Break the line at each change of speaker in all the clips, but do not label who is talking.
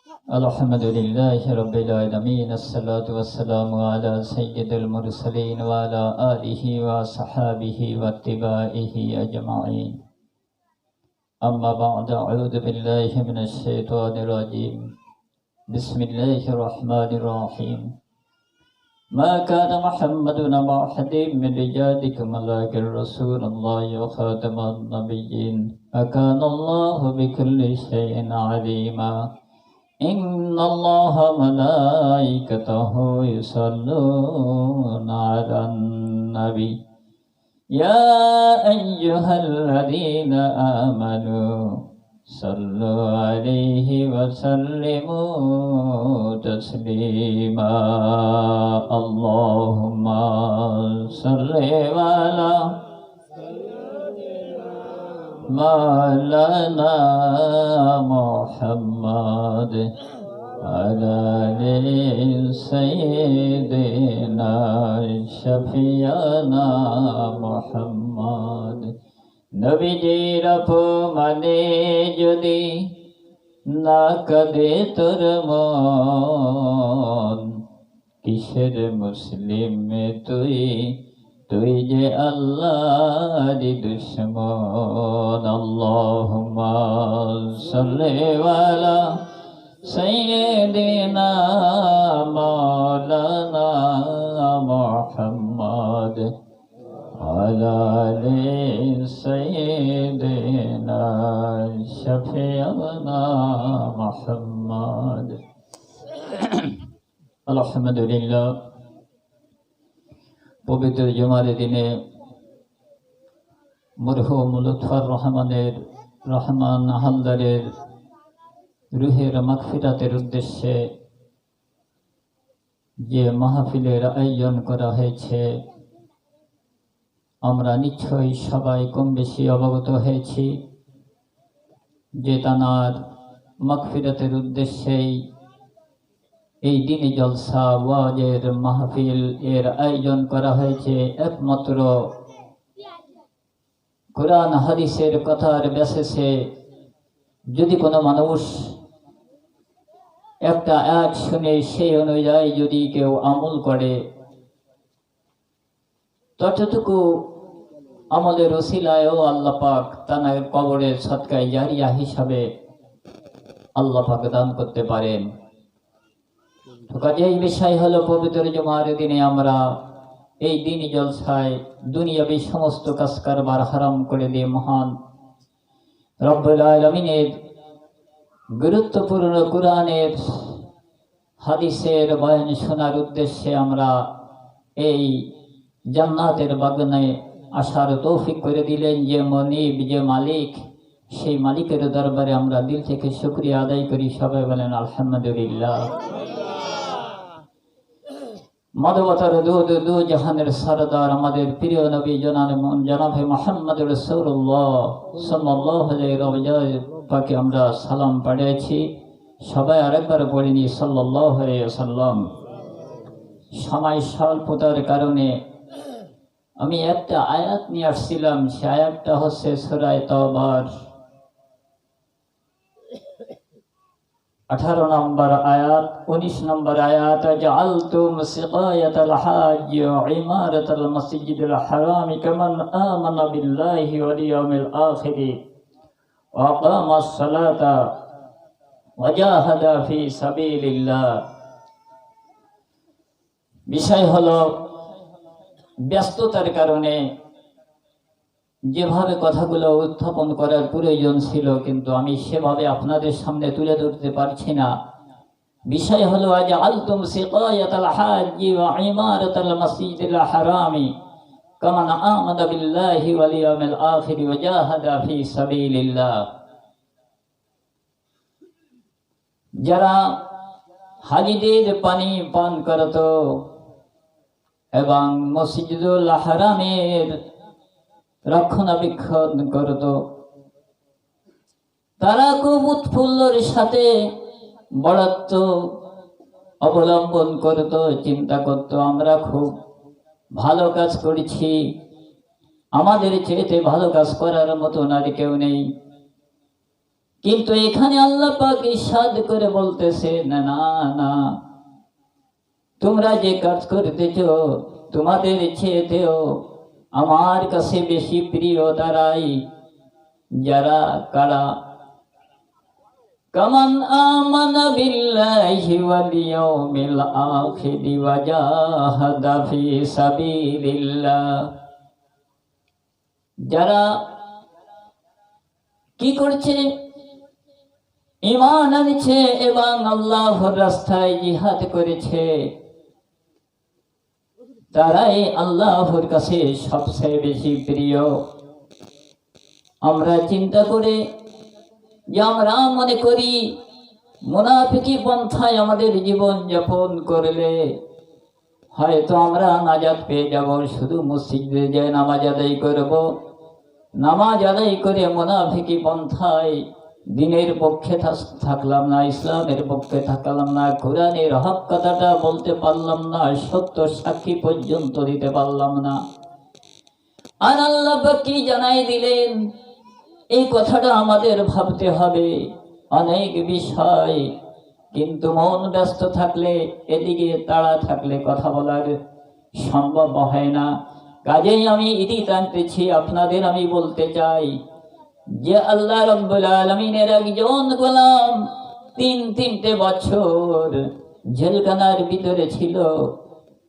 अल्हम्दुलिल्लाहि रब्बिल आलमीन अस्सलातु वस्सलामु अला सय्यिदिल मुरसलीन व अला आलिहि व सहाबिहि वत्तिबाइहि अजमाइन। अम्मा बअद, अऊज़ु बिल्लाहि मिनश शैतानिर रजीम। बिस्मिल्लाहिर रहमानिर रहीम। मा काना मुहम्मदुन अबा अहदिम मिन रिजालिकुम वलाकिन रसूलुल्लाहि व खातमुन नबिय्यीन। अकानल्लाहु बिकुल्लि शैइन अलीमा। इन्नल्लाह मलाइकतहु युसल्लूना अलन नबी या अय्युहल्लज़ीना आमनू सल्लु अलैहि वसल्लिमू तस्लीमा। अल्लाहुम्मा सल्लि अला मौलाना मुहम्मद अला सय्यिदिना शफियाना मुहम्मद। नबीजीर अपमाने যদি না কাঁদে তোর মন, কিসের মুসলিম তুই তুই যে আল্লাহর দুশমন। আল্লাহুম্মা সাল্লি আলা সাইয়্যিদিনা মাওলানা মুহাম্মদ আলা আলি সাইয়্যিদিনা শাফিয়ানা মুহাম্মদ। আলহামদুলিল্লাহ, পবিত্র জুমার দিনে মরহুম লুৎফর রহমান হালদারের রুহের মাগফিরাতের উদ্দেশ্যে যে মাহফিলের আয়োজন করা হয়েছে, আমরা নিশ্চয়ই সবাই কম বেশি অবগত হয়েছি যে তানার মাগফিরাতের উদ্দেশ্যেই এই দিনে জলসা ওয়াজের মাহফিল এর আয়োজন করা হয়েছে। একমাত্র কোরআন হাদিসের কথার বেসিসে যদি কোনো মানুষ একটা আয়াত শুনে সেই অনুযায়ী যদি কেউ আমল করে, ততটুকু আমলের ওসিলায়ও আল্লাহ পাক তার কবরের সদকায়ে জারিয়া হিসাবে আল্লাহ পাক দান করতে পারেন। তো কাজেই বিষয় হলো, পবিত্র জুমার দিনে আমরা এই দিনই জলসায় দুনিয়াবী সমস্ত কাজ কারবার হারাম করে দিয়ে মহান রব্বুল আলামিনের গুরুত্বপূর্ণ কোরআনের হাদিসের বয়ান শোনার উদ্দেশ্যে আমরা এই জান্নাতের বাগানে আসার তৌফিক করে দিলেন যে মনিব, যে মালিক, সেই মালিকের দরবারে আমরা দিল থেকে শুকরিয়া আদায় করি। সবাই বলেন আলহামদুলিল্লাহ। মানবতার দু জাহানের সরদার আমাদের প্রিয় নবী জনাবে মুহাম্মদ রাসূলুল্লাহ সাল্লাল্লাহু আলাইহি ওয়াসাল্লামকে আমরা সালাম পাঠিয়েছি। সবাই আরেকবার পড়িনি সাল্লাল্লাহু আলাইহি ওয়াসাল্লাম। সময় স্বল্পতার কারণে আমি একটা আয়াত নিয়ে আসছিলাম। সে আয়াতটা হচ্ছে সূরা তাওবার 18 নম্বর আয়াত, 19 নম্বর আয়াত। জাআলতুম সিকায়াতাল হাজ্জ ওয়া ইমারাতাল মসজিদিল হারাম কামান আমানা বিল্লাহি ওয়াল ইয়াউমিল আখির ওয়া আকামাস সালাতা ওয়া জাহাদা ফি সাবিলিল্লাহ। বিষয় হলো, ব্যস্ততার কারণে যেভাবে কথাগুলো উত্থাপন করার প্রয়োজন ছিল, কিন্তু আমি সেভাবে আপনাদের সামনে তুলে ধরতে পারছি না। বিষয় হলো, আজআলতুম সিকায়াতাল হাজ্জি ওয়া ইমারাতাল মসজিদিল হারামি কামান আমানা বিল্লাহি ওয়াল ইয়াউমিল আখির ওয়া জাহাদা ফি সাবিলিল্লাহ। যারা হাজিদের পানি পান করত এবং মসজিদুল হারামের রক্ষণাবেক্ষণ করত, তারা খুব উৎফুল্লর সাথে বড়ত্ব অবলম্বন করত, চিন্তা করত আমরা খুব ভালো কাজ করেছি, আমাদের চেয়েতে ভালো কাজ করার মতো আর কেউ নেই। কিন্তু এখানে আল্লাহ পাক ইরশাদ করে বলতেছে, না না না, তোমরা যে কাজ করতেছ তোমাদের চেয়েতেও আমার কাছে বেশি প্রিয় তারাই যারা কারা কামান আমানা বিল্লাহি ওয়াল ইয়াউমিল আখির ওয়া জাহাদা ফি সাবিলিল্লাহ, যারা কি করছে, ঈমান আনছে এবং আল্লাহর রাস্তায় জিহাদ করেছে, তারাই আল্লাহর কাছে সবচেয়ে বেশি প্রিয়। আমরা চিন্তা করে যে আমরা মনে করি মুনাফিকি পন্থায় আমাদের জীবন যাপন করলে হয়তো আমরা নাজাত পেয়ে যাব, শুধু মসজিদে যায় নামাজ আদায় করব, নামাজ আদায় করে মুনাফিকি পন্থায় দিনের পক্ষে থাকলাম না, ইসলামের পক্ষে থাকলাম না, কোরআনের হক কথাটা বলতে পারলাম না, সত্য সাক্ষী পর্যন্ত দিতে পারলাম না। আর আল্লাহ কি জানাই দিলেন, এই কথাটা আমাদের ভাবতে হবে অনেক বিষয়, কিন্তু মন ব্যস্ত থাকলে, এদিকে তাড়া থাকলে কথা বলার সম্ভব হয় না। কাজেই আমি ইতি টানতেছি, আপনাদের আমি বলতে চাই যে আল্লাহ রাব্বুল আলামিনের একজন গোলাম তিনটে বছর জেলখানার ভিতরে ছিল।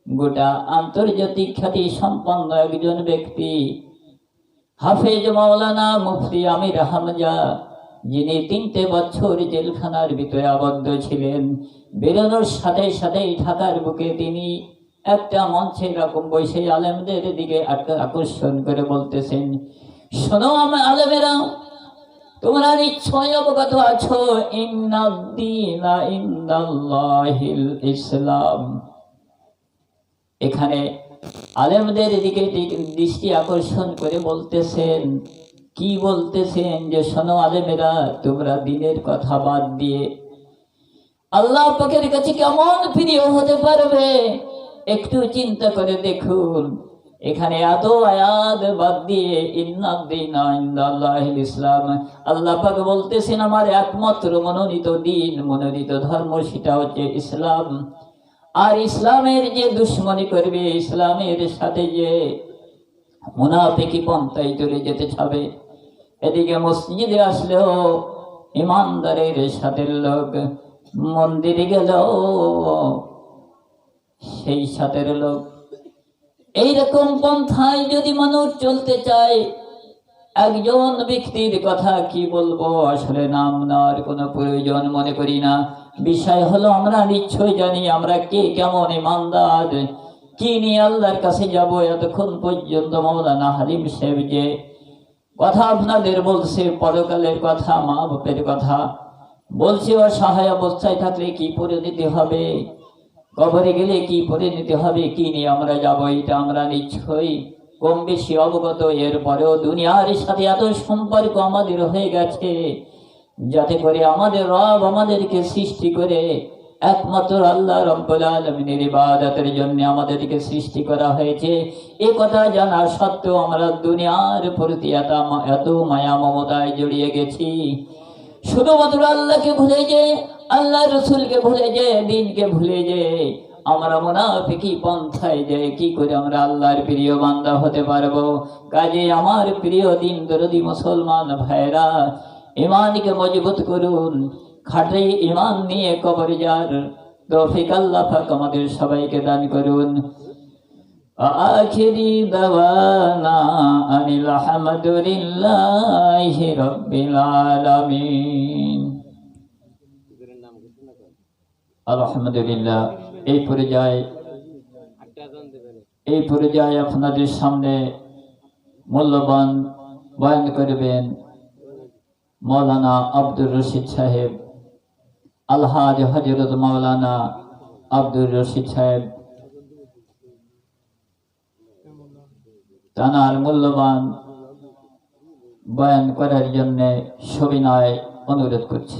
গোটা আন্তর্জাতিক খ্যাতি সম্পন্ন একজন ব্যক্তি হাফেজ মাওলানা মুফতি আমির হামজা, যিনি 3টে বছর জেলখানার ভিতরে আবদ্ধ ছিলেন, বেরোনোর সাথে সাথেই ঢাকার বুকে তিনি একটা মঞ্চে এরকম বসে আলেমদের দিকে আকর্ষণ করে বলতেছেন, শোনো আমার আলেমেরা, তোমরা নিশ্চয় অবগত আছো ইন্নাদ-দীনা ইনদাল্লাহিল ইসলাম। এখানে আলেমদের দিকে দৃষ্টি আকর্ষণ করে বলতেছেন, কি বলতেছেন যে শোনো আলেমেরা, তোমরা দিনের কথা বাদ দিয়ে আল্লাহ পাকের কাছে কেমন প্রিয় হতে পারবে একটু চিন্তা করে দেখুন। এখানে এত আয়াত বাদ দিয়ে ইন্নাদ-দীনা ইনদাল্লাহিল ইসলাম, আল্লাহ পাক বলতেছেন আমার একমাত্র মনোনীত দিন, মনোনীত ধর্ম সেটা হচ্ছে ইসলাম। আর ইসলামের যে দুশ্মনী করবে, ইসলামের সাথে যে মুনাফিকি পন্থায় চলে যেতে চাবে, এদিকে মসজিদে আসলেও ইমানদারের সাথে লোক, মন্দিরে গেলেও সেই সাথের লোক। এইরকম পন্থায় যদি মানুষ চলতে চায়, একজন ব্যক্তির কথা কি বলবো, আসলে নাম নেওয়ার কোনো প্রয়োজন মনে করি না। বিষয় হলো আমরা নিশ্চয় জানি আমরা কে কেমন ইমানদার, কি নিয়ে আল্লাহর কাছে যাব। এতক্ষণ পর্যন্ত মাওলানা হালিম সাহেব যে কথা আপনাদের বলছে, পরকালের কথা, মা বাপের কথা বলছে, অসহায় অবস্থায় থাকলে কি পরিণতি হবে, কবরে গেলে কি পরিণতি হবে, কি নিয়ে আমরা যাব, এটা আমরা নিশ্চয়ই কম বেশি অবগত। এরপরেও দুনিয়ার সাথে এত সম্পর্ক আমাদের হয়ে গেছে, যাতে করে আমাদের রব আমাদেরকে সৃষ্টি করে একমাত্র আল্লাহ রাব্বুল আলামিনের ইবাদতের জন্য আমাদেরকে সৃষ্টি করা হয়েছে। এই কথা জানা সত্ত্বেও আমরা দুনিয়ার প্রতি এত মায়া মমতায় জড়িয়ে গেছি, শুধুমাত্র আল্লাহকে ভুলে যে, আল্লাহ রসুলকে ভুলে যে, দিনকে ভুলে যে আমরা মুনাফিকি পন্থায় যে কি করে আমরা আল্লাহর প্রিয় বান্দা হতে পারবো। কাজে আমার প্রিয় দিন দরদি মুসলমান ভাইরা, ইমানকে মজবুত করুন, খাঁটি ইমান নিয়ে কবর যার তৌফিক আল্লাহ পাক আমাদের সবাইকে দান করুন। আখিরি দাওয়ানা আনিল হামদুলিল্লাহি রাব্বিল আলামিন। আলহামদুলিল্লাহ। এই পর্যায়ে আপনাদের সামনে মূল্যবান বয়ান করবেন মৌলানা আব্দুর রশিদ সাহেব, আলহাজ হযরত মাওলানা আব্দুর রশিদ সাহেব। তানার মূল্যবান বয়ান করার জন্য সবিনয় অনুরোধ করছি।